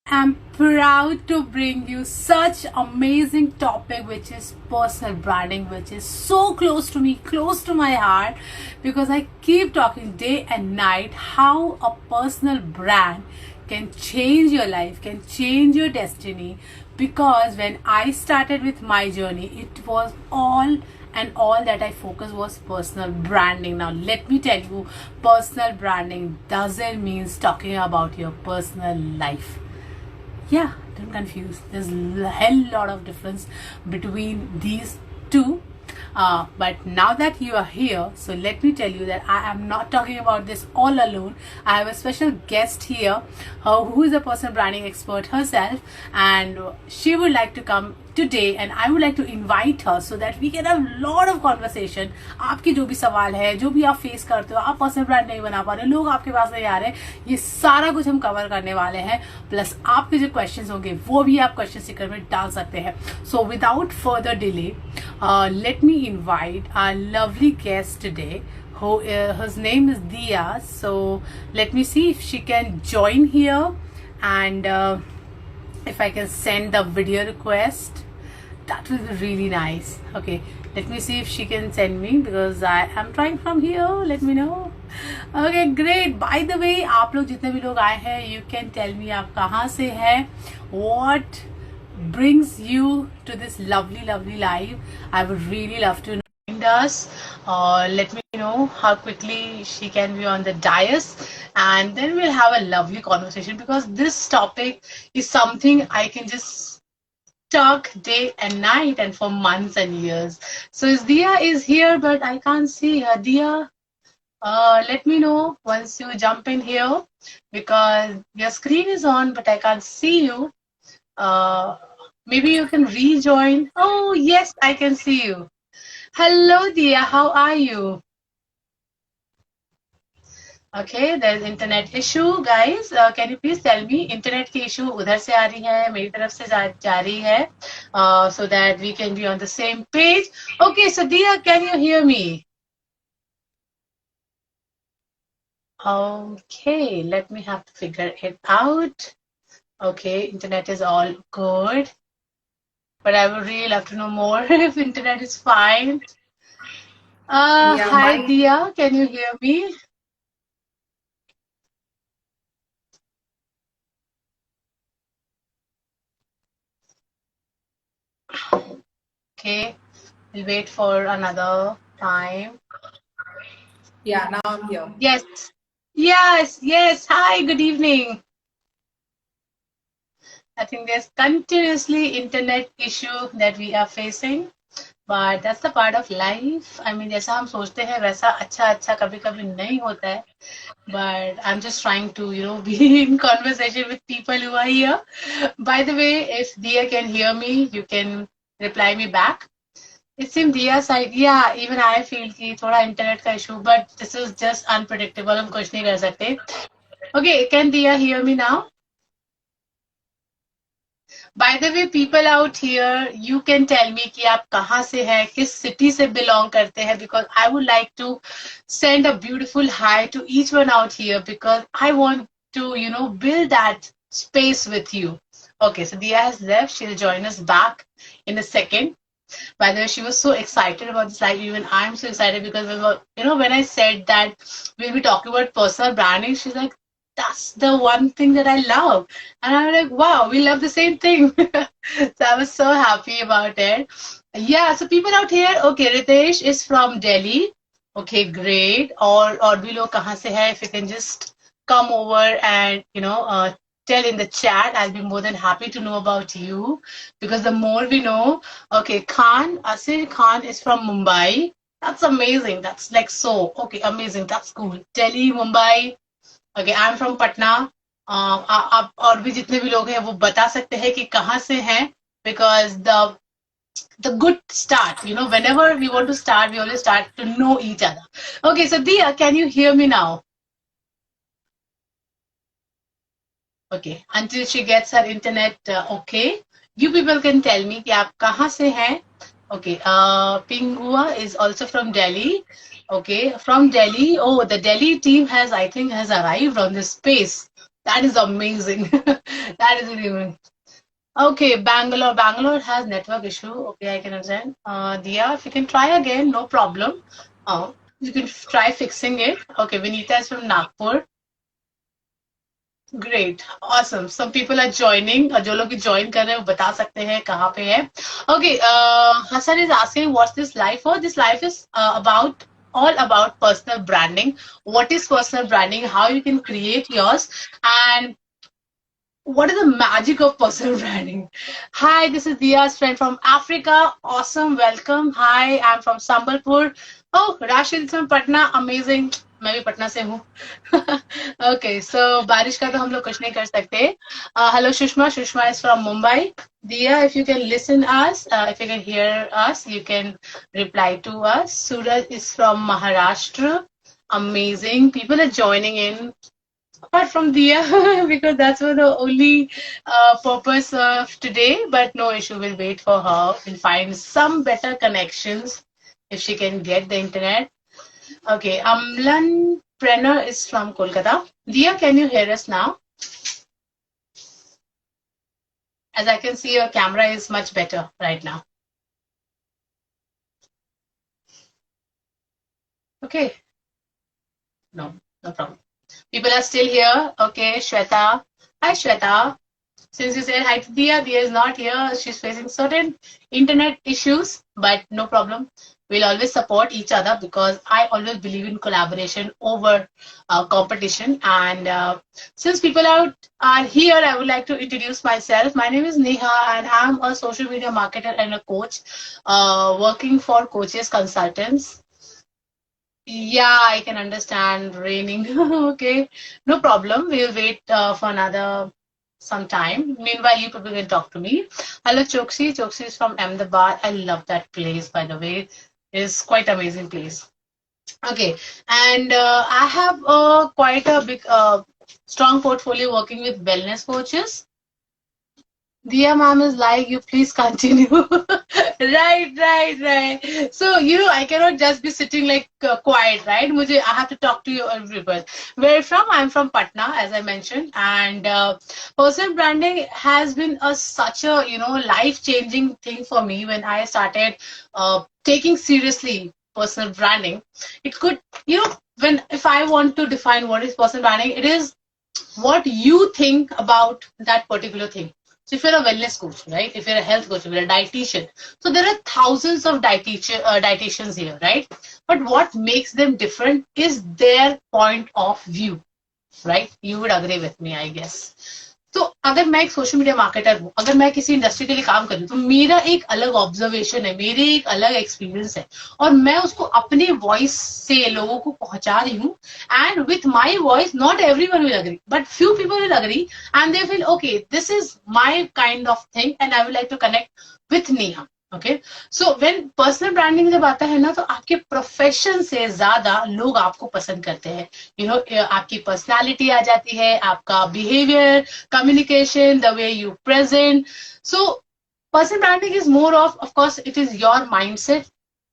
am proud to bring you such amazing topic, which is personal branding, which is so close to me, close to my heart, because I keep talking day and night how a personal brand can change your life, can change your destiny. Because when I started with my journey, it was all and all that I focus was personal branding. Now let me tell you, personal branding doesn't mean talking about your personal life. Yeah, don't confuse, there's a hell lot of difference between these two. But now that you are here, so let me tell you that I am not talking about this all alone. I have a special guest here, who is a personal branding expert herself, and she would like to come today, and I would like to invite her so that we can have a lot of conversation. आपकी जो भी सवाल है, जो भी आप face करते हो, आप पर्सनल ब्रांड नहीं बना पा रहे, लोग आपके पास नहीं आ रहे, ये सारा कुछ हम कवर करने वाले हैं. प्लस आपके जो क्वेश्चंस होंगे वो भी आप क्वेश्चन स्टिकर में डाल सकते हैं. So without further delay, let me invite our lovely guest today, who his name is Dia. So let me see if she can join here, and if I can send the video request, that will be really nice. Okay, let me see if she can send me, because I am trying from here. Let me know. Okay, great. By the way, आप लोग जितने भी लोग आए हैं, you can tell me आप कहाँ से हैं, what brings you to this lovely life. I would really love to know us. Let me know how quickly she can be on the dais, and then we'll have a lovely conversation, because this topic is something I can just talk day and night and for months and years. So Dia is here, but I can't see her. Dia, let me know once you jump in here, because your screen is on, but I can't see you. Maybe you can rejoin. Oh, yes, I can see you. Hello, Dia. How are you? Okay, there's internet issue, guys. Can you please tell me, internet की issue उधर से आ रही है, मेरी तरफ से जा रही है, so that we can be on the same page. Okay, so Dia, can you hear me? Okay, let me have to figure it out. Okay, internet is all good, but I would really love to know more if internet is fine. Yeah, hi Dia, can you hear me? Okay, we'll wait for another time. Yeah, now I'm here. Yes. Hi, good evening. I think there's continuously internet issue that we are facing, but that's the part of life. I mean, जैसा हम सोचते हैं वैसा अच्छा कभी-कभी नहीं होता है. But I'm just trying to, be in conversation with people who are here. By the way, if Dia can hear me, you can reply me back. It seems Dia side, yeah, even I feel कि थोड़ा internet का issue, but this is just unpredictable. हम कुछ नहीं कर सकते. Okay, can Dia hear me now? By the way, people out here, you can tell me कि आप कहाँ से हैं, किस city से belong करते हैं, because I would like to send a beautiful hi to each one out here, because I want to, build that space with you. Okay, so Dia has left. She'll join us back in a second. By the way, she was so excited about this live. Even I'm so excited, because when I said that we'll be talking about personal branding, she's like, that's the one thing that I love. And I'm like, wow, we love the same thing. So I was so happy about it. Yeah, so people out here, okay, Ritesh is from Delhi. Okay, great. Or भी लोग कहाँ से है? If you can just come over and, tell in the chat, I'll be more than happy to know about you, because the more we know. Okay, Khan, Asir Khan is from Mumbai. That's amazing. That's like so. Okay, amazing. That's cool. Delhi, Mumbai. Okay, I'm from Patna. आप और भी जितने भी लोग हैं वो बता सकते हैं कि कहाँ से हैं, because the good start, whenever we want to start, we always start to know each other. Okay, so Dia, can you hear me now? Okay, until she gets her internet okay, you people can tell me कि आप कहाँ से हैं. Okay, Pingua is also from Delhi. Okay, from Delhi. Oh, the Delhi team has, I think, has arrived on this space. That is amazing. That is really amazing. Okay, Bangalore. Bangalore has network issue. Okay, I can understand. Dia, if you can try again, no problem. You can try fixing it. Okay, Vinita is from Nagpur. Great, awesome. Some people are joining. जो लोग भी join कर रहे हैं वो बता सकते हैं कहाँ पे है. Okay, Hassan is asking what's this live for? This live is about all about personal branding. What is personal branding? How you can create yours, and what is the magic of personal branding? Hi, this is Dia's friend from Africa. Awesome, welcome. Hi, I'm from Sambalpur. Oh, Rashid is from Patna. Amazing. मैं भी पटना से हूँ. Okay, so बारिश का तो हम लोग कुछ नहीं कर सकते. Hello, Shushma. Shushma is from Mumbai. Dia, if you can listen us, if you can hear us, you can reply to us. Suraj is from Maharashtra. Amazing. People are joining in apart from Dia, because that's what the only purpose of today, but no issue, we'll wait for her. We'll find some better connections if she can get the internet. Okay, Amlan Prenner is from Kolkata. Dia, can you hear us now? As I can see, your camera is much better right now. Okay. No, no problem. People are still here. Okay, Shweta. Hi, Shweta. Since you said hi to Dia, Dia is not here. She's facing certain internet issues, but no problem. We'll always support each other because I always believe in collaboration over competition. And since people are here, I would like to introduce myself. My name is Neha, and I'm a social media marketer and a coach working for Coaches Consultants. Yeah, I can understand raining. Okay, no problem. We'll wait for another some time. Meanwhile, you people can talk to me. Hello, Choksi. Choksi is from Ahmedabad. I love that place, by the way. It's quite amazing place. Okay, and I have quite a big, strong portfolio working with wellness coaches. Dia ma'am is like, you please continue. Right. So, I cannot just be sitting like quiet, right? I have to talk to you everybody. Where from? I'm from Patna, as I mentioned. And personal branding has been such a, life-changing thing for me when I started taking seriously personal branding. It could, if I want to define what is personal branding, it is what you think about that particular thing. So if you're a wellness coach, right? If you're a health coach, if you're a dietitian, so there are thousands of dietitians here, right? But what makes them different is their point of view, right? You would agree with me, I guess. तो अगर मैं एक social media marketer हूँ, अगर मैं किसी industry के लिए काम कर रही हूँ, तो मेरा एक अलग ऑब्जर्वेशन है, मेरे एक अलग एक्सपीरियंस है, और मैं उसको अपने वॉइस से लोगों को पहुंचा रही हूँ. And with my voice not everyone will agree, but few people will agree and they feel okay, this is my kind of thing and I would like to connect with Neha. Okay, so when personal branding जब आता है ना, तो आपके profession से ज्यादा लोग आपको पसंद करते हैं. आपकी पर्सनालिटी आ जाती है, आपका behaviour, communication, the way you present. So personal branding is more of course it is your mindset,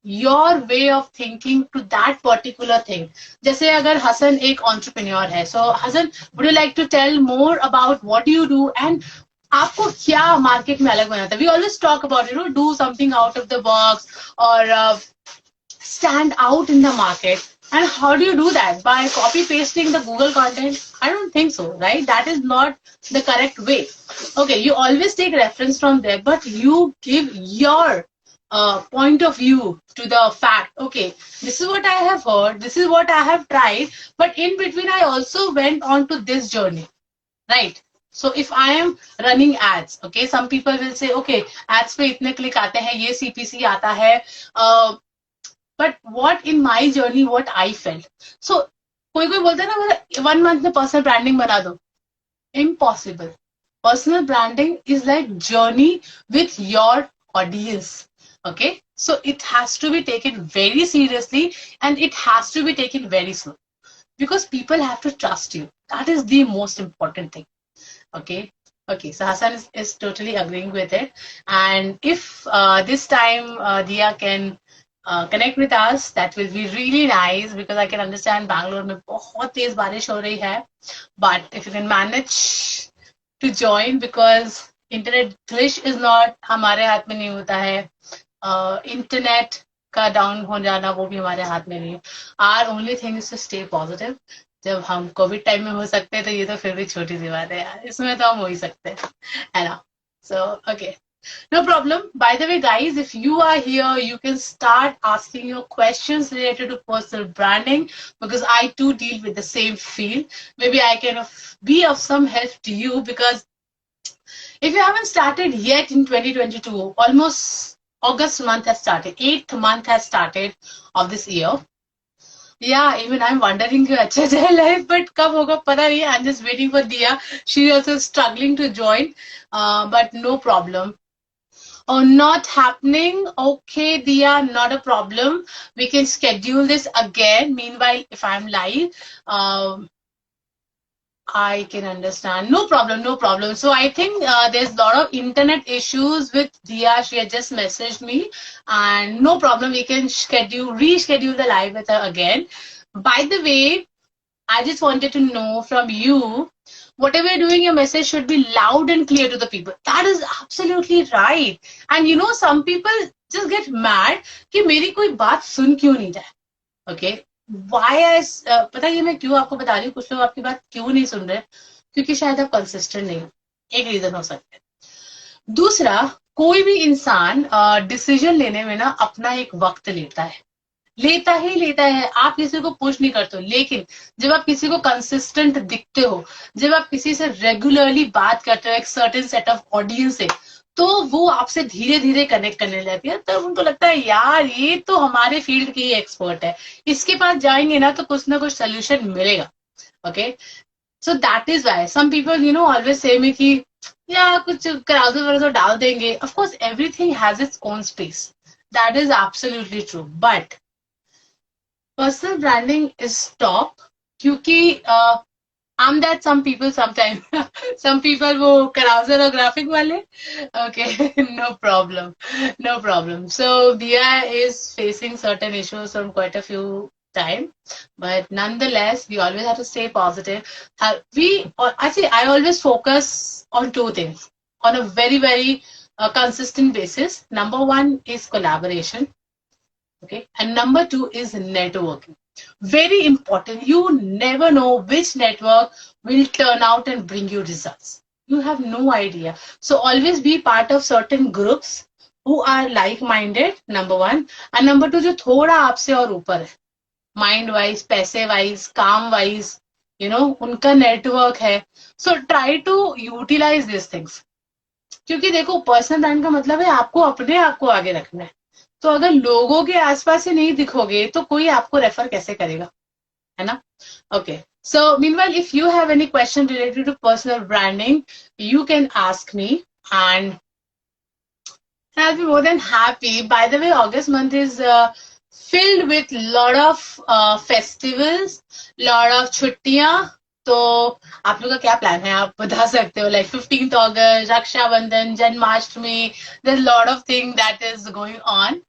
your way of thinking to that particular thing. जैसे अगर हसन एक एंटरप्रेन्योर है, so Hasan, would you like to tell more about what you do and आपको क्या market में अलग बनाता है? We always talk about do something out of the box और stand out in the market. And how do you do that? By copy pasting the Google content? I don't think so, right? That is not the correct way. Okay, you always take reference from there, but you give your point of view to the fact. Okay, this is what I have heard, this is what I have tried, but in between I also went on to this journey, right? So if I am running ads, okay, some people will say, okay, ads पे इतने click आते हैं, ये CPC आता है, but what in my journey, what I felt. So कोई बोलता है ना, 1 month में personal branding बना दो. Impossible. Personal branding is like journey with your audience. Okay, so it has to be taken very seriously and it has to be taken very slow, because people have to trust you. That is the most important thing. Okay, so Hassan is totally agreeing with it. And if this time Dia can connect with us, that will be really nice because I can understand Bangalore में बहुत तेज बारिश हो रही है. But if you can manage to join, because internet glitch is not हमारे हाथ में नहीं होता है. Internet का डाउन हो जाना वो भी हमारे हाथ में नहीं है. Our only thing is to stay positive. जब हम कोविड टाइम में हो सकते हैं तो ये तो फिर भी छोटी सी बात है यार, इसमें तो हम हो ही सकते हैं, है ना. So okay. No problem. By the way, guys, if you are here, you can start asking your questions related to personal branding because I too deal with the same field. Maybe I can be of some help to you because if you haven't started yet in 2022, almost August month has started, 8th month has started of this year. Yeah, even I'm wondering कि अच्छा जाए live, but कब होगा पता नहीं. I'm just waiting for Dia. She also struggling to join, but no problem. Oh, not happening. Okay, Dia, not a problem. We can schedule this again. Meanwhile, if I'm live, I can understand. No problem, no problem. So I think there's a lot of internet issues with Dia. She had just messaged me, and no problem. We can reschedule the live with her again. By the way, I just wanted to know from you, whatever you're doing, your message should be loud and clear to the people. That is absolutely right. And you know, some people just get mad कि मेरी कोई बात सुन क्यों नहीं रहा. Okay. Why पता है मैं क्यों आपको बता रही हूँ, कुछ लोग आपकी बात क्यों नहीं सुन रहे, क्योंकि शायद आप कंसिस्टेंट नहीं हो. एक रीजन हो सकता है. दूसरा, कोई भी इंसान डिसीजन लेने में ना अपना एक वक्त लेता है, लेता है. आप किसी को पुश नहीं करते हो, लेकिन जब आप किसी को कंसिस्टेंट दिखते हो, जब आप किसी से रेगुलरली बात करते हो एक सर्टेन सेट ऑफ ऑडियंस से, तो वो आपसे धीरे धीरे कनेक्ट करने लगती है. तो उनको लगता है यार ये तो हमारे फील्ड की एक्सपर्ट है, इसके पास जाएंगे ना तो कुछ ना कुछ सोल्यूशन मिलेगा. Okay, so that is why some people always say me कि या कुछ कराजो वराजो डाल देंगे. Of course everything has its own space, that is absolutely true. But personal branding is top क्योंकि I'm that some people sometimes. Some people वो carousel और graphic वाले. Okay, no problem, no problem. So Dia is facing certain issues from quite a few time, but nonetheless we always have to stay positive. I always focus on two things on a very very consistent basis. Number one is collaboration. Okay, and number two is networking. Very important. You never know which network will turn out and bring you results. You have no idea. So always be part of certain groups who are like-minded, number one. And number two, जो थोड़ा आपसे और ऊपर है, mind wise, पैसे wise, काम wise, उनका network है. So try to utilize these things. क्योंकि देखो, पर्सनल ब्रांड का मतलब है आपको अपने आप को आगे रखना है. तो अगर लोगों के आसपास ही नहीं दिखोगे तो कोई आपको रेफर कैसे करेगा, है ना. Okay, so meanwhile if you have any question related to personal branding, you can ask me and I'll be more than happy. By the way, August month is filled with lot of festivals, lot of छुट्टियां. तो आप लोग का क्या plan है, आप बता सकते हो. Like 15th August, Rakshabandhan, Janmashtami, there's a lot of things that is going on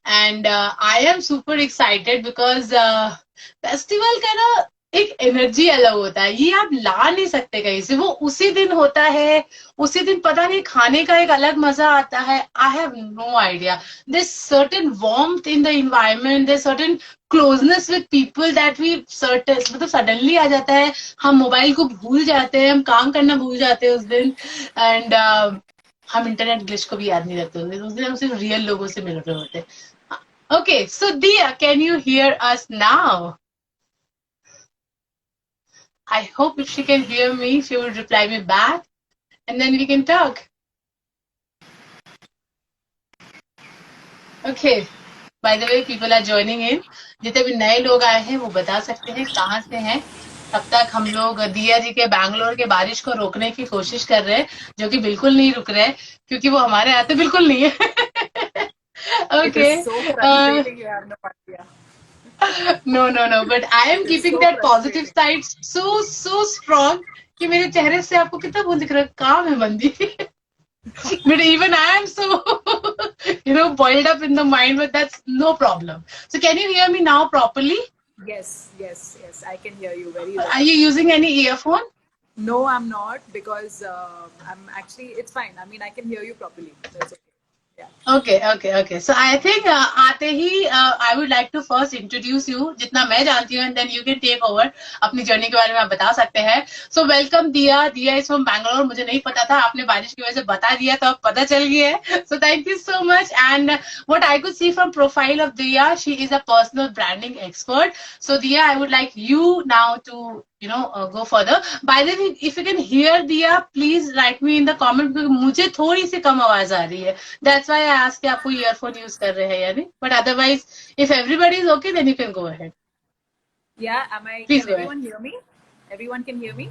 and I am super excited because festival का ना एक एनर्जी अलग होता है, ये आप ला नहीं सकते कहीं से. वो उसी दिन होता है, उसी दिन पता नहीं खाने का एक अलग मजा आता है. I have no idea. there's certain warmth in the environment, there's certain closeness with people that we certain मतलब सडनली आ जाता है. हम मोबाइल को भूल जाते हैं, हम काम करना भूल जाते हैं उस दिन. एंड हम इंटरनेट ग्लिच को भी याद नहीं रखते उस दिन हम सिर्फ रियल लोगों से मिल रहे होते. ओके, सो दिया, can you here us now? I hope if she can hear me, she will reply me back and then we can talk. Okay. By the way, people are joining in. जितने भी नए लोग आए हैं वो बता सकते हैं कहाँ से हैं. तब तक हम लोग दिया जी के बैंगलोर के बारिश को रोकने की कोशिश कर रहे हैं, जो कि बिल्कुल नहीं रुक रहे हैं क्योंकि वो हमारे यहाँ तो बिल्कुल नहीं है. Okay. It is so frustrating, you have no idea. No, but I am keeping that positive side so strong कि मेरे चेहरे से आपको कितना वो दिख रहा है, काम है बंदी. But even I am so, boiled up in the mind, but that's no problem. So can you hear me now properly? Yes, yes, yes. I can hear you very well. Are you using any earphone? No, I'm not because I'm actually. It's fine. I mean, I can hear you properly. That's okay. Yeah. Okay. So I think आते ही I would like to first introduce you जितना मैं जानती हूँ and then you can take over अपनी journey के बारे में आप बता सकते हैं. So welcome दिया. दिया is from Bangalore. मुझे नहीं पता था, आपने बारिश की वजह से बता दिया तो अब पता चल गया है. So thank you so much. And what I could see from profile of Diya, she is a personal branding expert. So Diya, I would like you now to go further. By the way, if you can hear Diya, please write me in the comment because मुझे थोड़ी सी कम आवाज आ रही है. That's why I asked कि आप कोई earphone use कर रहे हैं या नहीं. But otherwise, if everybody is okay, then you can go ahead. Yeah. Am I? Please Can go ahead. everyone hear me? Everyone can hear me.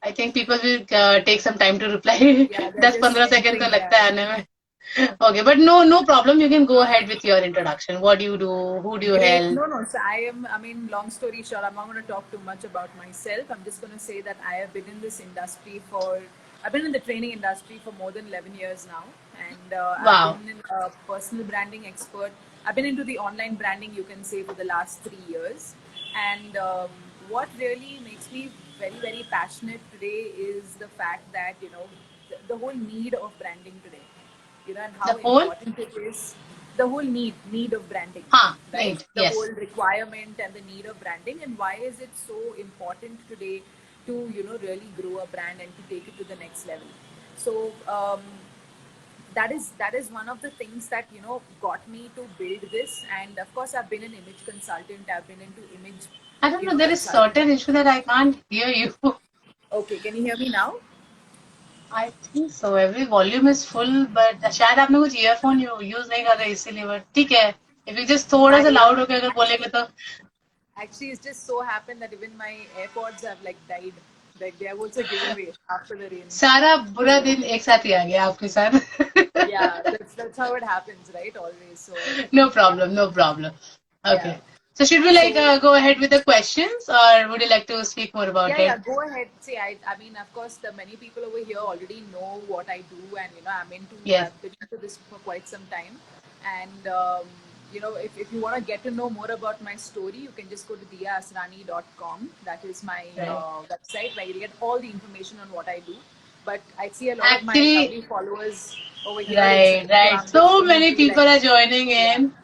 I think people will take some time to reply. Yeah, they're just 10-15 second तो entering. लगता है Yeah. आने में. Okay, but no problem. You can go ahead with your introduction. What do you do? Who do you Great. help? No, no. So I mean, long story short, I'm not going to talk too much about myself. I'm just going to say that I have been in this industry I've been in the training industry for more than 11 years now. And I've Wow. been a personal branding expert. I've been into the online branding, you can say, for the last 3 years. And what really makes me very, very passionate today is the fact that, the whole need of branding today, and The how whole? important it is, the whole need of branding, Huh, right? need. The Yes. whole requirement and the need of branding, and why is it so important today to really grow a brand and to take it to the next level. So that is one of the things that got me to build this. And of course, I've been an image consultant. I've been into image, I don't know. There is consulting. certain issue that I can't hear you. Okay, can you hear me now? I think so. Every volume is full, but शायद आपने कुछ earphone use नहीं कर रहे इसीलिए. But ठीक है. If you just थोड़ा सा I loud होके अगर बोलेंगे तो actually, it's just so happened that even my AirPods have like died. Like they have also given way after the rain. सारा बुरा दिन एक साथ ही आ गया आपके साथ. Yeah, that's how it happens, right? Always. So No yeah, problem. No problem. yeah. Okay. So should we like So go ahead with the questions, or would you like to speak more about yeah, it? go ahead. See, I mean, of course, the many people over here already know what I do, and Yes. I've been into this for quite some time. And if you want to get to know more about my story, you can just go to diaasrani.com. That is my Right. website where you get all the information on what I do. But I see a lot of my Actually, lovely followers over here right, itself, so right. I'm just So going to many be people like, are joining yeah, in.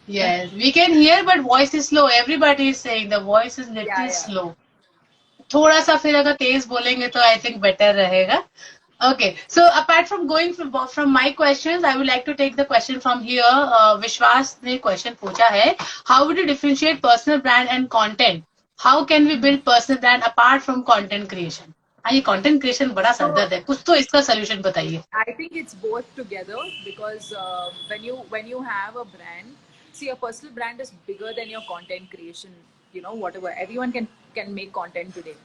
Yes, we can hear, but voice is slow. Everybody is saying the voice is yeah, little yeah. slow. थोड़ा सा फिर अगर तेज बोलेंगे तो I think better रहेगा. Okay, so apart from going from my questions, I would like to take the question from here. Vishwas ने question पूछा है, how would you differentiate personal brand and content? How can we build personal brand apart from content creation? हाँ, ये content creation बड़ा So सरदर्द है. कुछ तो इसका solution बताइए. I think it's both together because when you have a brand, see, your personal brand is bigger than your content creation. Whatever, everyone can make content today.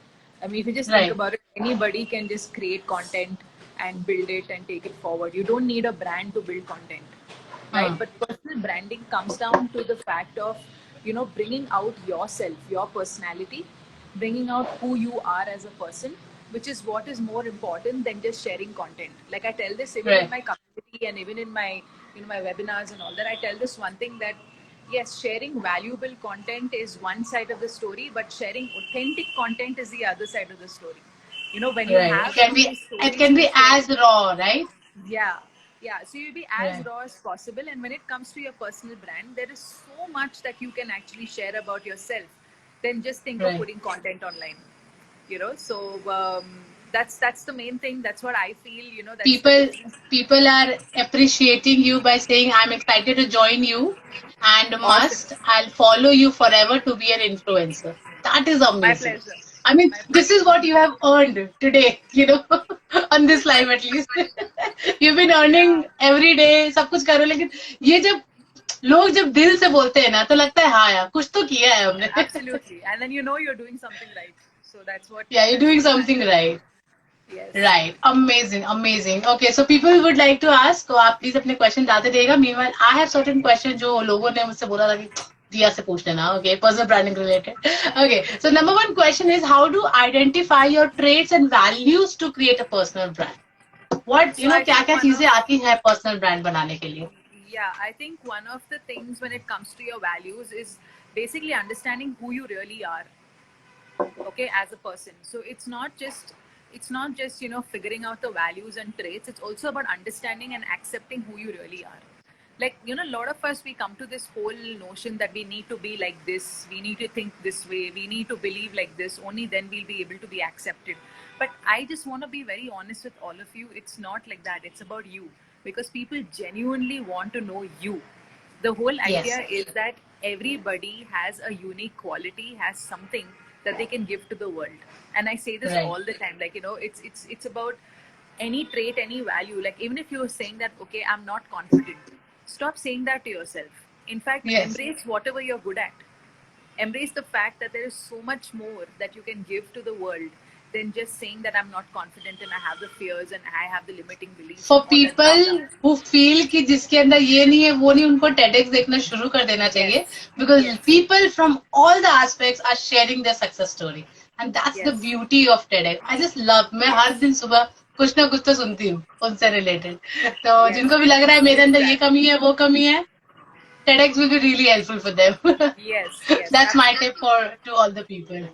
I mean, if you just think Right. about it, anybody can just create content and build it and take it forward. You don't need a brand to build content, right? Hmm. But personal branding comes down to the fact of bringing out yourself, your personality, bringing out who you are as a person, which is what is more important than just sharing content. Like I tell this even in Right. my community and even in my my webinars and all that. I tell this one thing that yes, sharing valuable content is one side of the story, but sharing authentic content is the other side of the story. When you Right. It have can so be many it stories can to be share, as raw, right? yeah, yeah. So you'll be as Right. raw as possible. And when it comes to your personal brand, there is so much that you can actually share about yourself. Then just think of Right. putting content online. So that's the main thing. That's what I feel. That's the People difference. people are appreciating you by saying, I'm excited to join you and Awesome. I'll follow you forever to be an influencer. That is My amazing. pleasure. I mean, My this pleasure. is what you have earned today, on this live at least. You've been Yeah. earning every day, सब कुछ कर रहे हो, लेकिन ये जब लोग जब दिल से बोलते हैं ना तो लगता है हाँ यार कुछ तो किया है हमने. Absolutely. And then you're doing something right. So that's what Yeah, you're that's doing what something matters. right. Yes. Right. Amazing. Amazing. Okay. So people would like to ask, तो आप प्लीज अपने क्वेश्चन डालते रहिएगा. Meanwhile, I have certain questions जो लोगों ने मुझसे बोला था कि दिया से पूछ लेना. Okay. Personal branding related. Okay. So number one question is, how to identify your traits and values to create a personal brand? What So I क्या think क्या चीजें आती है पर्सनल ब्रांड बनाने के लिए? I think one of the things when it comes to your values is basically understanding who you really are, okay, as a person. So it's not just figuring out the values and traits. It's also about understanding and accepting who you really are. Like, a lot of us, we come to this whole notion that we need to be like this, we need to think this way, we need to believe like this, only then we'll be able to be accepted. But I just want to be very honest with all of you. It's not like that. It's about you, because people genuinely want to know you. The whole Yes. idea is that everybody has a unique quality, has something that they can give to the world. And I say this Right. all the time, like, it's about any trait, any value. Like, even if you're saying that, okay, I'm not confident, stop saying that to yourself. In fact, Yes. embrace whatever you're good at. Embrace the fact that there is so much more that you can give to the world than just saying that I'm not confident and I have the fears and I have the limiting beliefs for and all that blah people blah. Who feel कि जिसके अंदर ये नहीं है वो नहीं, उनको TEDx देखना शुरू कर देना चाहिए, Yes, because yes, people from all the aspects are sharing their success story, and that's the yes, beauty of TEDx. I just love, मैं हर yes, दिन सुबह कुछ ना कुछ तो सुनती हूँ उनसे रिलेटेड. तो yes. जिनको भी लग रहा है मेरे अंदर ये Exactly. कमी है वो कमी है, TEDx will be really helpful for them. Yes, yes, That's my tip absolutely. for to all the people.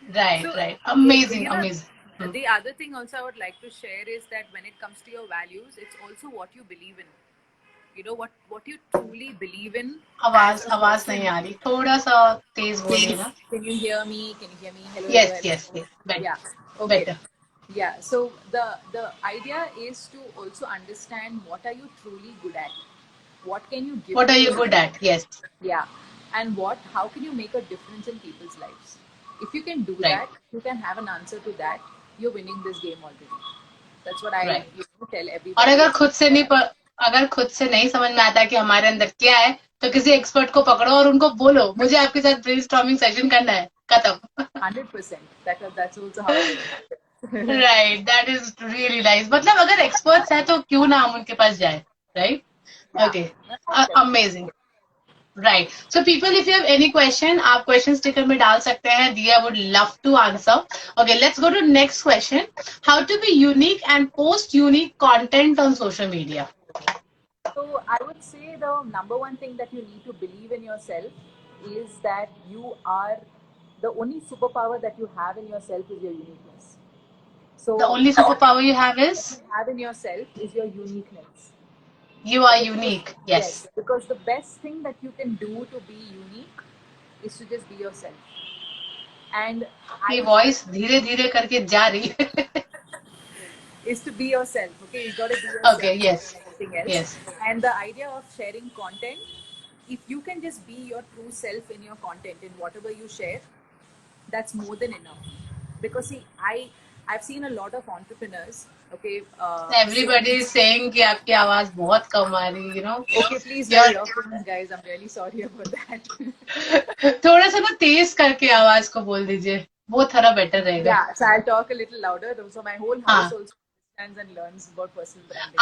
Right, So, right. Amazing, amazing. the other thing also I would like to share is that when it comes to your values, it's also what you believe in. What you truly believe in as आवाज a आवाज नहीं person. आ रही, थोड़ा सा तेज बोलिए ना. Can you hear me? Can you hear me? Hello, hello, Yes, hello. yes, yes. Yeah. Better, Okay. better. Yeah. So the idea is to also understand what are you truly good at. What can you give What to are the you good world? at? Yes, Yeah. And how can you make a difference in people's lives? If you can do right, that, you can have an answer to that. You're winning this game already. That's what I right. tell और everybody. अगर खुद से नहीं समझ में आता कि हमारे अंदर क्या है, तो किसी एक्सपर्ट को पकड़ो और उनको बोलो मुझे आपके साथ ब्रेनस्टॉर्मिंग सेशन करना है, खत्म. 100%. That's also how I work. Right, that is really nice. मतलब अगर एक्सपर्ट्स हैं तो क्यों ना हम उनके पास जाए, right? Yeah. Okay, Correct. Amazing. Right. So people, if you have any question, आप क्वेश्चन स्टिकर में डाल सकते हैं. Diya would love to answer. Okay, let's go to next question. How to be unique and post unique content on social media? So I would say the number one thing that you need to believe in yourself is that you are the only superpower that you have in yourself is your uniqueness. So The only superpower you have is you have in yourself is your uniqueness. you are Okay, unique. yes, Yes. because the best thing that you can do to be unique is to just be yourself. And ये I voice धीरे धीरे करके जा रही है. is to be yourself. Okay, you got to be yourself Okay, yes, and everything else. yes. And the idea of sharing content, if you can just be your true self in your content, in whatever you share, that's more than enough. Because see, I've seen a lot of entrepreneurs. Okay, Everybody is saying कि आपकी आवाज बहुत कम आ रही, okay, please bear You're your feelings, guys. I'm really sorry about that. थोड़ा सा ना तेज करके आवाज को बोल दीजिए, वो थोड़ा बेटर रहेगा. Yeah, so I'll talk a little louder. So my whole हाँ. house also understands and learns about personal branding.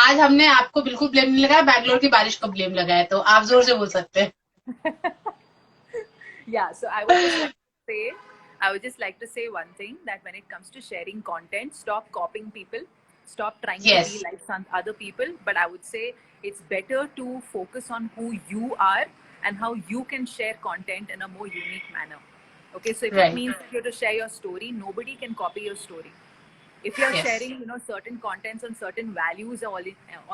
आज हमने आपको बिल्कुल ब्लेम नहीं लगाया, बैंगलोर की बारिश को ब्लेम लगाया, तो आप जोर से बोल सकते हैं. Yeah, so I would just like to say one thing, that when it comes to sharing content, stop copying people, stop trying Yes. to be like some other people. But I would say it's better to focus on who you are and how you can share content in a more unique manner. Okay, so if Right. it means that you have to share your story, nobody can copy your story. If you're Yes. sharing, certain contents on certain values or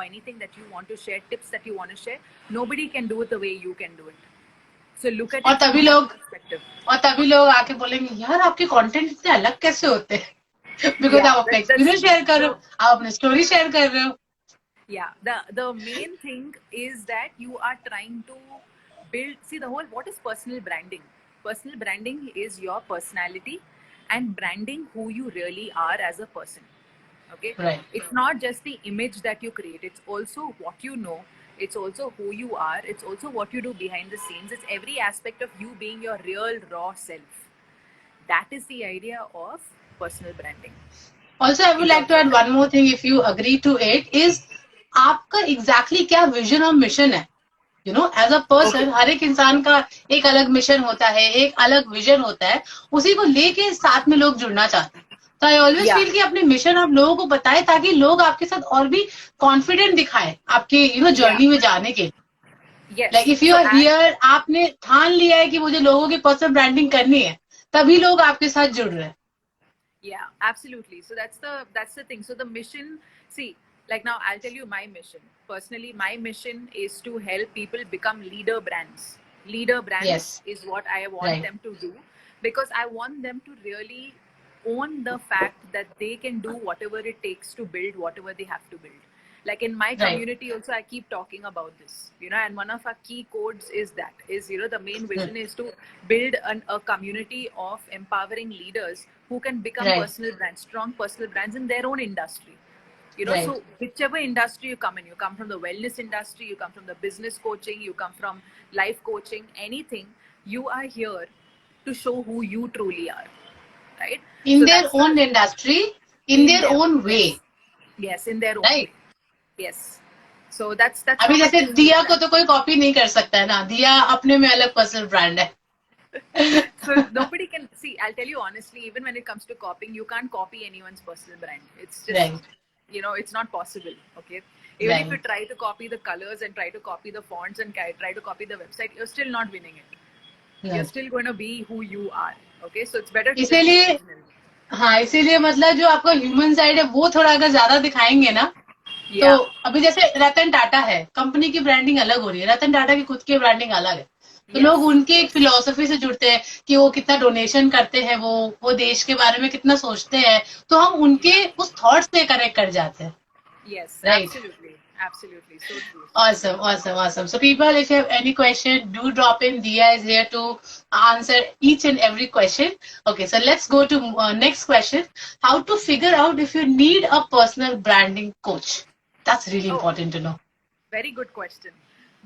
anything that you want to share, tips that you want to share, nobody can do it the way you can do it. So look at और it from तभी that लोग perspective. और तभी लोग आके बोलेंगे यार आपके कंटेंट इतने अलग कैसे होते हैं, बिकॉज Yeah, आप अपना that's एक्सपीरियंस शेयर कर रहे हो, आप अपनी स्टोरी शेयर कर रहे हो. yeah. The main thing is that you are trying to build. See, what is personal branding? Personal branding is your personality and branding who you really are as a person. Okay, Right. it's not just the image that you create, it's also what you know, it's also who you are, it's also what you do behind the scenes, it's every aspect of you being your real raw self. That is the idea of personal branding. Also, I would like to add one more thing, if you agree to it, is आपका exactly क्या vision और mission है. As a person, हर एक इंसान का एक अलग mission होता है, एक अलग विजन होता है, उसी को लेके साथ में लोग जुड़ना चाहते हैं. तो आई ऑलवेज Yeah. फील कि अपने मिशन आप लोगों को बताएं ताकि लोग आपके साथ और भी कॉन्फिडेंट दिखाएं आपके Yeah. जर्नी में जाने के। Like Yes. If you So are as here, आपने ठान लिया है कि मुझे लोगों की पर्सनल ब्रांडिंग करनी है, तभी लोग आपके साथ जुड़ रहे हैं। Yeah, absolutely. So that's the thing. So the mission, see, like now I'll tell you my mission. Personally, my mission is to help people become leader brands. Leader brands Yes, is what I want right, them to do, because I want them to really own the fact that they can do whatever it takes to build whatever they have to build. Like in my right. community also, I keep talking about this, and one of our key codes is that is, the main Hmm. vision is to build a community of empowering leaders who can become Right, personal brands, strong personal brands in their own industry. right. So whichever industry you come in, you come from the wellness industry, you come from the business coaching, you come from life coaching, anything, you are here to show who you truly are, right? In So their that's own the industry, in in their their own yes, way, yes, in their own right? way, yes. So that's अभी how my जैसे mission is दिया को that. तो कोई copy नहीं कर सकता है ना, दिया अपने में अलग पर्सनल ब्रांड है। So nobody can see. I'll tell you honestly, even when it comes to copying, you can't copy anyone's personal brand. It's just, Right, it's not possible. Okay. Even if you right, try to copy the colors and try to copy the fonts and try to copy the website, you're still not winning it. You're right. still going to be who you are. Okay. So it's better to just be इसीलिए, original. हाँ, इसीलिए मतलब जो आपका human side है वो थोड़ा अगर ज्यादा दिखाएंगे ना, तो Yeah. अभी जैसे रतन टाटा है, कंपनी की ब्रांडिंग अलग हो रही है, रतन टाटा की खुद की ब्रांडिंग अलग है। तो लोग Yes. उनके एक Yes. फिलोसफी से जुड़ते हैं कि वो कितना डोनेशन करते हैं, वो देश के बारे में कितना सोचते हैं, तो हम उनके Yeah. उस थॉट से कनेक्ट कर जाते हैं। Yes. Right. Absolutely. Absolutely. So true. So true. Awesome, awesome, awesome. So, people, if you have any question, do drop in. Dia is here to answer each and every question. Okay, so let's go to next question. How to figure out if you need a personal branding coach? That's really Oh, important to know. very good question.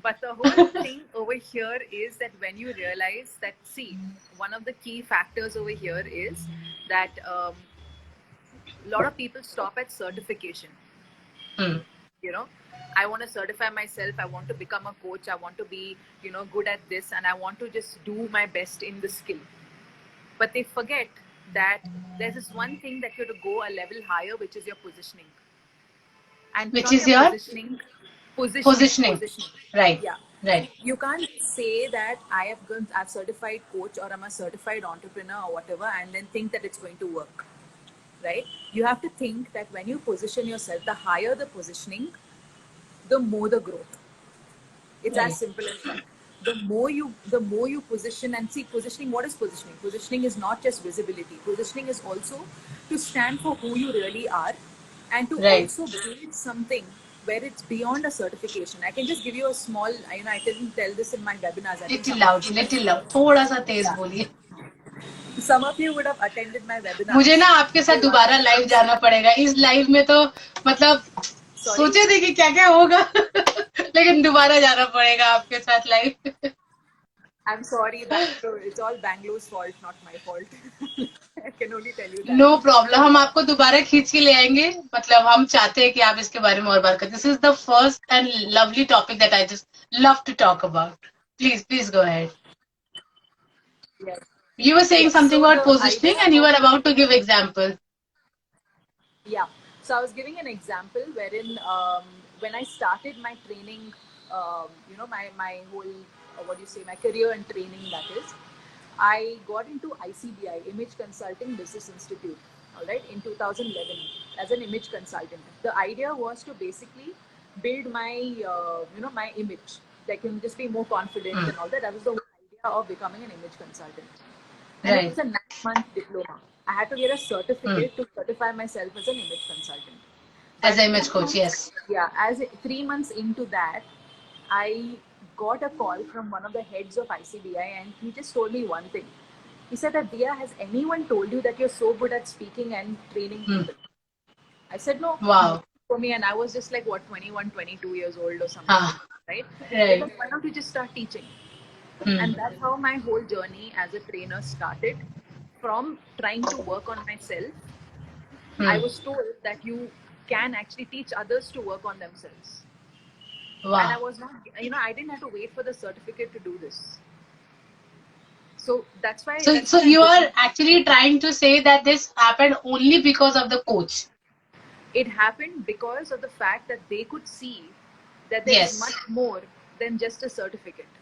But the whole thing over here is that when you realize that, see, one of the key factors over here is that a lot of people stop at certification. Hmm. You know, I want to certify myself. I want to become a coach. I want to be, good at this, and I want to just do my best in the skill. But they forget that there's this one thing that you have to go a level higher, which is your positioning. And Which from is your your positioning. positioning. Right, Yeah. right, You can't say that I've certified coach or I'm a certified entrepreneur or whatever, and then think that it's going to work, right? You have to think that when you position yourself, the higher the positioning, the more the growth. It's as right. simple as that. The more you position, and see, positioning, what is positioning? Positioning is not just visibility. Positioning is also to stand for who you really are, and to Right. also build something where it's beyond a certification. I can just give you a small, I didn't tell this in my webinars. I think Little loud, little loud. थोड़ा सा तेज yeah, बोलिए। some of you would have attended my मुझे webinars. ना आपके साथ The one, दोबारा live जाना पड़ेगा। इस लाइव में तो मतलब sorry, सोचे थे कि क्या क्या होगा लेकिन दोबारा जाना पड़ेगा आपके साथ live. I'm sorry that it's all Bangalore's fault, not my fault. I can only tell you that. No problem, हम आपको दोबारा खींच के ले आएंगे। मतलब हम चाहते हैं कि आप इसके बारे में और बात करें। This is the first and lovely topic that I just love to talk about. Please please go ahead. Yes. You were saying Yes. something So about the positioning idea and you of were about to give example. Yeah. So I was giving an example wherein when I started my training, my whole, what do you say, my career and training, that is, I got into ICBI, Image Consulting Business Institute, all right, in 2011 as an image consultant. The idea was to basically build my image. Like, can just be more confident Hmm. and all that. That was the whole idea of becoming an image consultant. And it Right. was a 9-month diploma. I had to get a Hmm. certificate to certify myself as an image consultant. As But an image coach, yes. yeah, as 3 months into that, I got a call from one of the heads of ICBI, and he just told me one thing. He said that, Dia, has anyone told you that you're so good at speaking and training Hmm. people? I said, no, Wow. for me. And I was just like, what, 21, 22 years old or something, Ah. right? He Right. said, why don't you just start teaching? Hmm. And that's how my whole journey as a trainer started. From trying to work on myself, I Hmm. was told that you can actually teach others to work on themselves. And I Wow. was not, I didn't have to wait for the certificate to do this. So that's why So I you are believe actually trying to say that this happened only because of the coach. it happened because of the fact that they could see that there is Yes. much more than just a certificate.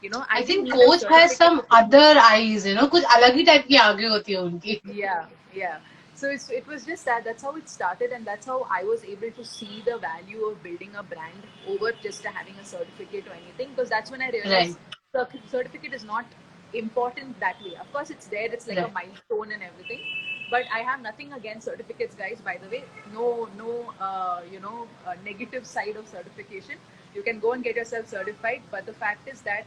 You know, I I didn't think need a coach has certificate some to put. other eyes, कुछ अलग ही type की आगे होती है उनकी. Yeah, yeah. So it was just that. That's how it started, and that's how I was able to see the value of building a brand over just having a certificate or anything. Because that's when I Right. realized certificate is not important that way. Of course, it's there. It's like a Right. milestone and everything. But I have nothing against certificates, guys. By the way, no, negative side of certification. You can go and get yourself certified. But the fact is that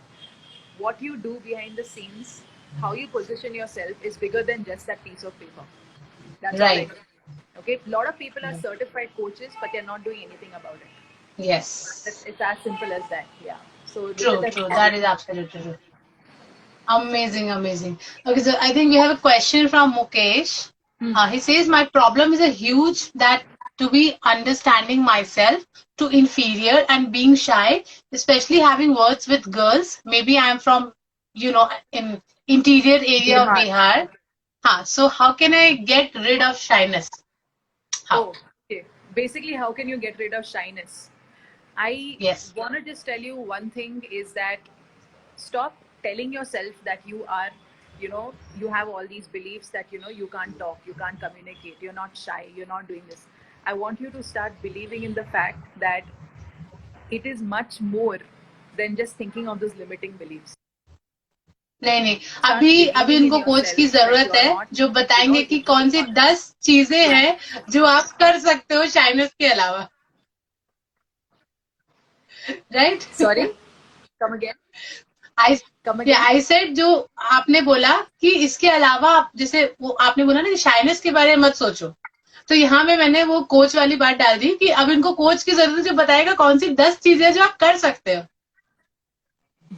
what you do behind the scenes, how you position yourself is bigger than just that piece of paper. That's all I Right. know. Okay, a lot of people are certified coaches, but they're not doing anything about it. Yes. It's as simple as that. Yeah. So look at True. that. True. That is absolutely true. Amazing. Amazing. Okay, so I think we have a question from Mukesh. He says, my problem is a huge that to be understanding myself to inferior and being shy, especially having words with girls. Maybe I'm from, in interior area of Bihar. Bihar. So how can I get rid of shyness? How? Oh, okay. Basically, how can you get rid of shyness? I Yes. want to just tell you one thing is that stop telling yourself that you are, you have all these beliefs that, you can't talk, you can't communicate, you're not shy, you're not doing this. I want you to start believing in the fact that it is much more than just thinking of those limiting beliefs. नहीं नहीं, Start अभी अभी believing in उनको coach की yourself that जरूरत you're है not, जो बताएंगे कि you're कौन सी not. 10 चीजें हैं जो आप कर सकते हो शाइनेस के अलावा. Right. Sorry, come again. I Come again. I said जो आपने बोला कि इसके अलावा आप जैसे वो आपने बोला ना कि शाइनेस के बारे में मत सोचो, तो यहाँ में मैंने वो कोच वाली बात डाल दी कि अब इनको कोच की जरूरत है जो बताएगा कौन सी 10 चीजें जो आप कर सकते हो.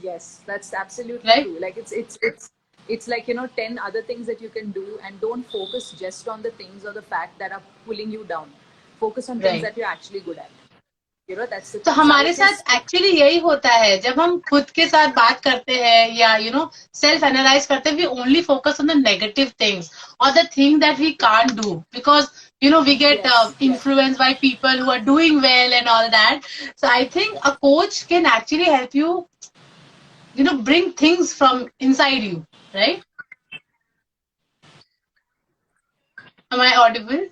Yes, that's absolutely right. true. Like it's like 10 other things that you can do, and don't focus just on the things or the fact that are pulling you down. Focus on things right. that you're actually good at. That's the तो thing. So I हमारे would साथ just actually यही होता है जब हम खुद के साथ बात करते हैं या सेल्फ एनालाइज करते हैं, we only focus on the negative things और the thing that we can't do because we get yes. influenced by people who are doing well and all that. So I think a coach can actually help you bring things from inside you, right? Am I audible?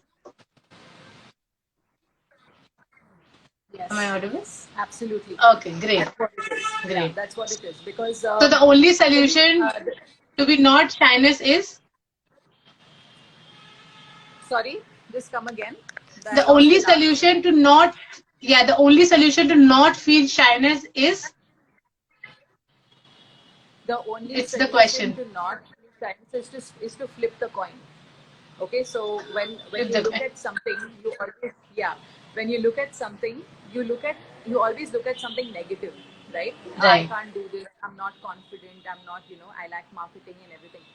Am I Yes, audible? yes, absolutely. Okay, great. That's what it is. Yeah, Great. that's what it is. Because So the only Puneet, solution to be not shyness is sorry, just come again. I the lost only the last. solution to not the only solution to not feel shyness is The only it's the solution question. to not shyness is to flip the coin. Okay, so when Flip you the look coin. at something, you always when you look at something, you always look at something negative, right? I Right. can't do this. I'm not confident. I'm not, I lack marketing and everything.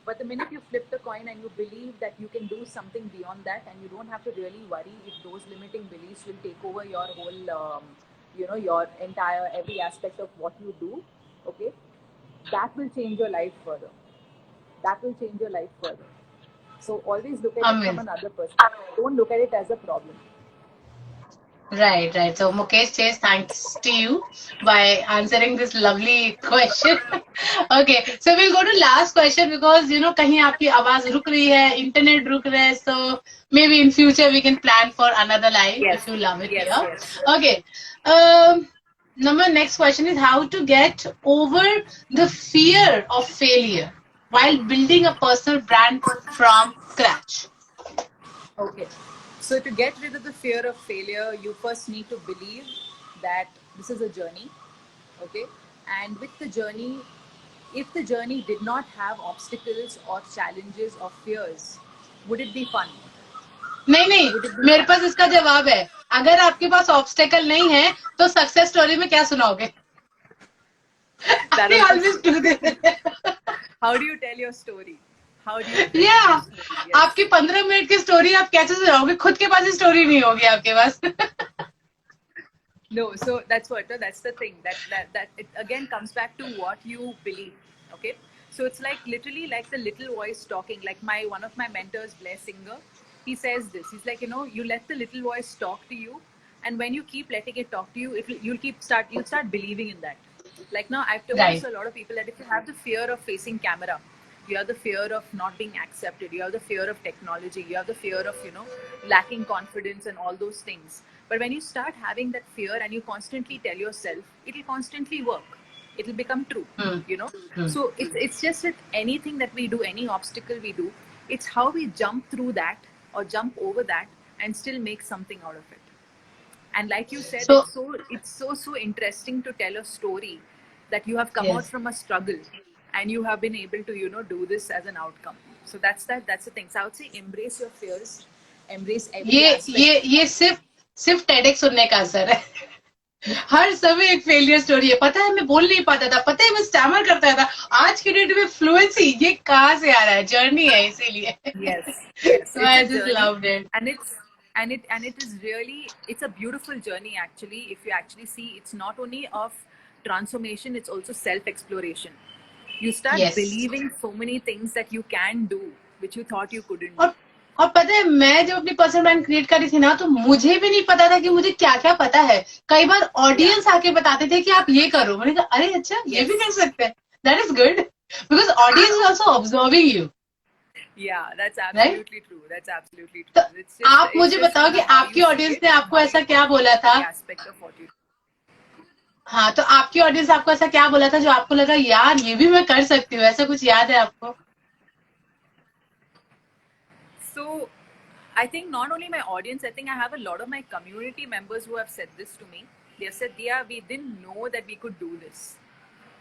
But the minute you flip the coin and you believe that you can do something beyond that, and you don't have to really worry if those limiting beliefs will take over your whole, your entire every aspect of what you do. Okay, that will change your life further. That will change your life further. So always look at it from Amen. another perspective. Don't look at it as a problem. Right, right. So Mukesh says thanks to you by answering this lovely question. Okay, so we'll go to last question because कहीं आपकी आवाज रुक रही है, internet रुक रहा है, so maybe in future we can plan for another live Yes, if you love it yes, here. yes. Okay. Number next question is how to get over the fear of failure while building a personal brand from scratch. Okay. So to get rid of the fear of failure, you first need to believe that this is a journey. Okay. And with the journey, if the journey did not have obstacles or challenges or fears, would it be fun? नहीं नहीं, Would it be मेरे fun? पास इसका जवाब है. अगर आपके पास obstacle नहीं है तो सक्सेस स्टोरी में क्या सुनाओगे? That I also always true. do this. How do you tell your story? How do you present Yeah, your story? Yes. आपकी 15 मिनट की स्टोरी आप कैसे सुनाओगे? खुद के पास स्टोरी नहीं होगी आपके पास. No, so that's the thing that it again comes back to what you believe. Okay, so it's like literally like the little voice talking. Like one of my mentors, Blair Singer, he says this. He's like, you let the little voice talk to you, and when you keep letting it talk to you, you'll start believing in that. Like now, I've told this Right. to a lot of people that if you have the fear of facing camera, you have the fear of not being accepted, you have the fear of technology, you have the fear of lacking confidence and all those things. But when you start having that fear and you constantly tell yourself, it'll constantly work, it'll become true. Hmm. you know Hmm. so it's just that anything that we do, any obstacle we do, it's how we jump through that or jump over that and still make something out of it. And like you said, So it's so interesting to tell a story that you have come out yes. from a struggle and you have been able to do this as an outcome. So that's the thing. So I would say embrace your fears, embrace every ये aspect. ये सिर्फ सिर्फ TEDx सुनने का असर है. हर समय एक फेलियर स्टोरी है. पता है मैं बोल नहीं पाता था, पता है मैं स्टैमर करता था. आज के डेट में फ्लुएंसी ये कहाँ से आ रहा है? जर्नी है इसीलिए. Yes, So it's I a just journey, loved it. and it is really, it's a beautiful journey actually. If you actually see, it's not only of transformation, it's also self exploration. You start Yes. believing so many things that you can do which you thought you couldn't do. और और पता है मैं जब अपनी personal brand create कर रही थी ना, तो मुझे भी नहीं पता था कि मुझे क्या क्या पता है. कई बार Yeah. ऑडियंस आके बताते थे कि आप ये करो. मैंने कहा अरे अच्छा ये भी Yes. कर सकते हैं. That is good because audience is also observing you. Yeah, that's right. absolutely true. That's absolutely तो true. आप It's मुझे just बताओ कि how आपकी you see ऑडियंस it ने and आपको how ऐसा you क्या बोला implement था. every aspect of what you do. हाँ, तो आपकी ऑडियंस आपको ऐसा क्या बोला था जो आपको लगा यार ये भी मैं कर सकती हूँ? ऐसा कुछ याद है आपको? So I think not only my audience, I think I have a lot of my community members who have said this to me. They have said, "Yeah, we didn't know that we could do this.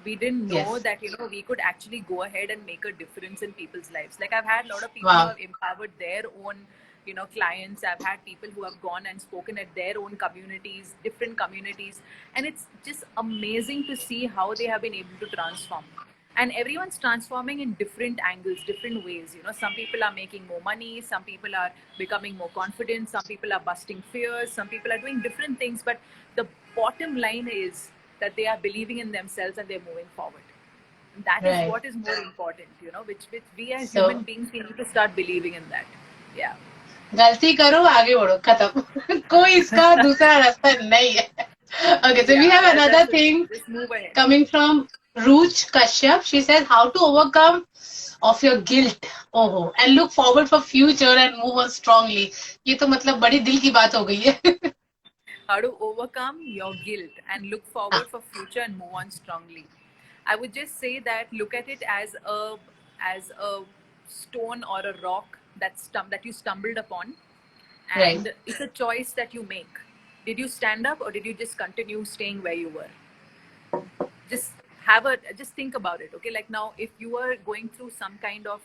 We didn't know yes. that we could actually go ahead and make a difference in people's lives." Like I've had a lot of people who वाह. have empowered their own clients. I've had people who have gone and spoken at their own communities, different communities, and it's just amazing to see how they have been able to transform. And everyone's transforming in different angles, different ways. Some people are making more money, some people are becoming more confident, some people are busting fears, some people are doing different things, but the bottom line is that they are believing in themselves and they're moving forward. And that is right. what is more important, which we as so human beings, we need to start believing in that. Yeah. गलती करो आगे बढ़ो खत्म. कोई इसका दूसरा रास्ता नहीं है. Okay, so we Yeah, have another that's the thing. thing Just move ahead. coming from Ruch Kashyap. She says how to overcome of your guilt. Oh, and look forward for future and move on strongly. ये तो मतलब बड़ी दिल की बात हो गई है. How to overcome your guilt and look हाँ. forward for future and move on strongly. I would just say that look at it as a stone or a rock that you stumbled upon, Right. and it's a choice that you make. Did you stand up or did you just continue staying where you were? Just think about it. Okay, like now if you are going through some kind of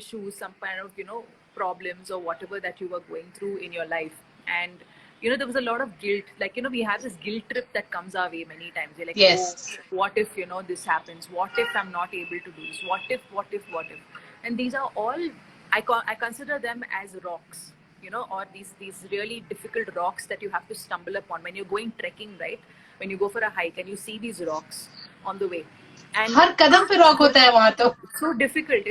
issues, some kind of problems or whatever that you were going through in your life, and there was a lot of guilt. Like we have this guilt trip that comes our way many times. We're like, oh, Yes. what if this happens? What if I'm not able to do this? What if? And these are all, I consider them as rocks, or these really difficult rocks that you have to stumble upon when you're going trekking, right? When you go for a hike and you see these rocks on the way, and हर कदम पे rock होता है वहां तो.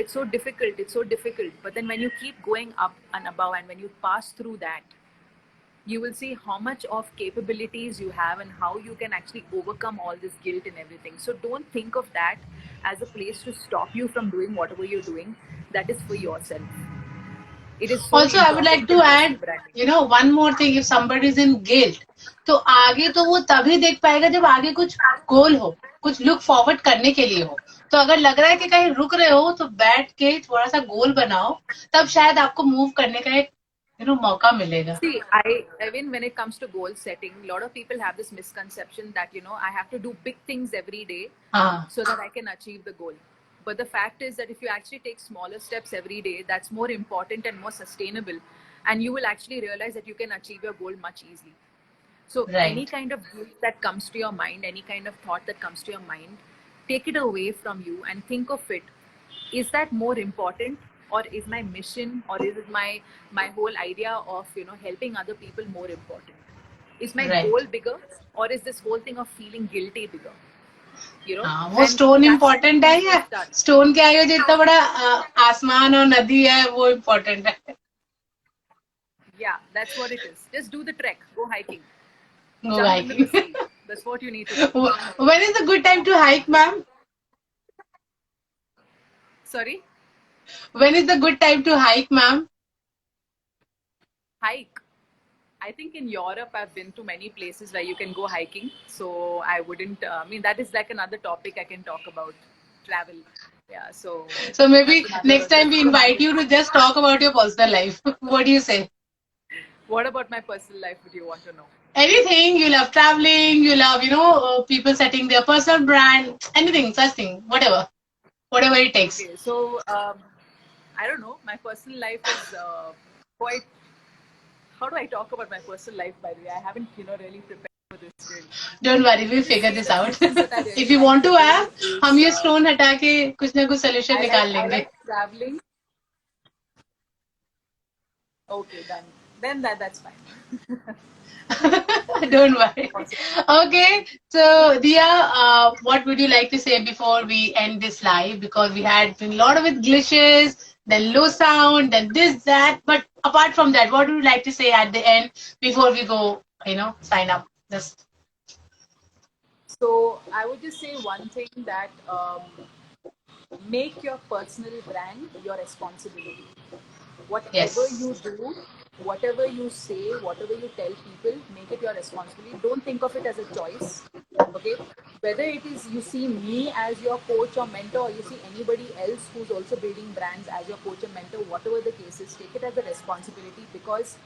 it's so difficult. But then when you keep going up and above, and when you pass through that, you will see how much of capabilities you have and how you can actually overcome all this guilt and everything. So don't think of that as a place to stop you from doing whatever you're doing. That is for yourself. It is so Also, I would like important to in personal add, branding. one more thing. If somebody is in guilt, तो आगे तो वो तभी देख पाएगा जब आगे कुछ गोल हो, कुछ लुक फॉरवर्ड करने के लिए हो. तो अगर लग रहा है कि कहीं रुक रहे हो तो बैठ के थोड़ा सा गोल बनाओ, तब शायद आपको मूव करने का एक मौका मिलेगा. See, even when it comes to goal setting, a lot of people have this misconception that I have to do big things every day हाँ. so that I can achieve the goal. But the fact is that if you actually take smaller steps every day, that's more important and more sustainable, and you will actually realize that you can achieve your goal much easily. So any Right. kind of guilt that comes to your mind, any kind of thought that comes to your mind, take it away from you and think of it. Is that more important, or is my mission, or is it my whole idea of helping other people more important? Is my Right. goal bigger, or is this whole thing of feeling guilty bigger? you know, हाँ, वो and stone that's important the है initial या start. Stone क्या है जो इतना बड़ा आसमान और नदी है वो इम्पोर्टेंट है? Yeah, that's what it is. Just do the trek, go hiking, Go jump into the hiking. sea. That's what you need to do. When is the good time to hike, ma'am? Sorry, When is the good time to hike, ma'am? hike. I think in Europe, I've been to many places where you can go hiking. So I wouldn't, I mean, that is like another topic I can talk about travel. Yeah, so So maybe that's another, next time that's we for invite another. you to just talk about your personal life. What do you say? What about my personal life would you want to know? Anything, you love traveling, you love, people setting their personal brand, anything, such thing, whatever it takes. Okay, so I don't know. My personal life is quite. How do I talk about my personal life? By the way, I haven't, really prepared for this. Really. Don't worry, we'll Let's just figure say this the few out. things that I If really you like want to to do have, हम is ये stone हटा के कुछ ना कुछ solution निकाल I लेंगे. like traveling. Okay, done. Then that's fine. Don't worry. Awesome. Okay, so Dia, what would you like to say before we end this live? Because we had a lot of it glitches, then low sound, then this, that. But apart from that, what would you like to say at the end before we go, sign up? Just So I would just say one thing that make your personal brand your responsibility. Whatever yes, you do, whatever you say, whatever you tell people, make it your responsibility. Don't think of it as a choice. Okay? Whether it is you see me as your coach or mentor, or you see anybody else who's also building brands as your coach or mentor, whatever the case is, take it as a responsibility because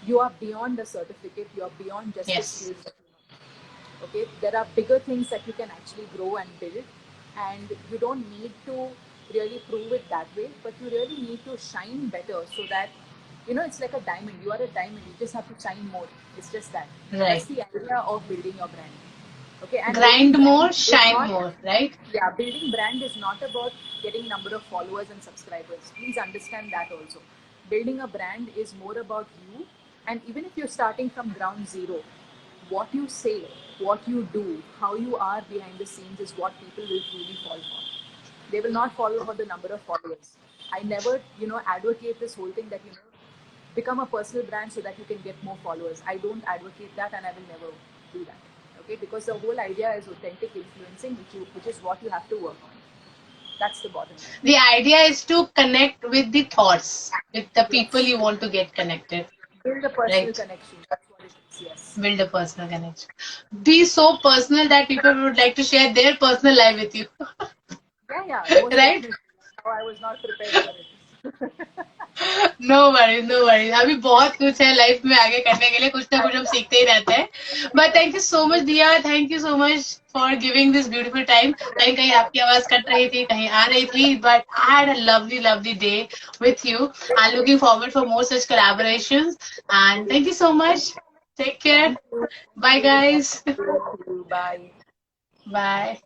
you are beyond the certificate, you are beyond just the yes, skills that you know. Okay, there are bigger things that you can actually grow and build, and you don't need to really prove it that way, but you really need to shine better so that it's like a diamond. You are a diamond, you just have to shine more. It's just that. That's right. the idea of building your brand. Okay, and building Grind brand more, is shine not, more, right? yeah, building brand is not about getting number of followers and subscribers. Please understand that also. Building a brand is more about you, and even if you're starting from ground zero, what you say, what you do, how you are behind the scenes is what people will truly fall for. They will not follow for the number of followers. I never, advocate this whole thing that become a personal brand so that you can get more followers. I don't advocate that, and I will never do that. Okay, because the whole idea is authentic influencing, which is what you have to work on. That's the bottom line. The idea is to connect with the thoughts, with the people Yes, you want to get connected, build a personal right? connection. That's what it is. Yes. Build a personal connection. Be so personal that people would like to share their personal life with you, Yeah, yeah, most right? definitely. Now I was not prepared for it. No worries no worries, अभी बहुत कुछ है life में आगे करने के लिए, कुछ ना कुछ हम सीखते ही रहते हैं. But thank you so much दिया, thank you so much for giving this beautiful time. कहीं कहीं आपकी आवाज कट रही थी, कहीं आ रही थी, but I had a lovely lovely day with you. I am looking forward for more such collaborations and thank you so much. Take care. Thank you. Bye Thank guys. you. Bye. Bye.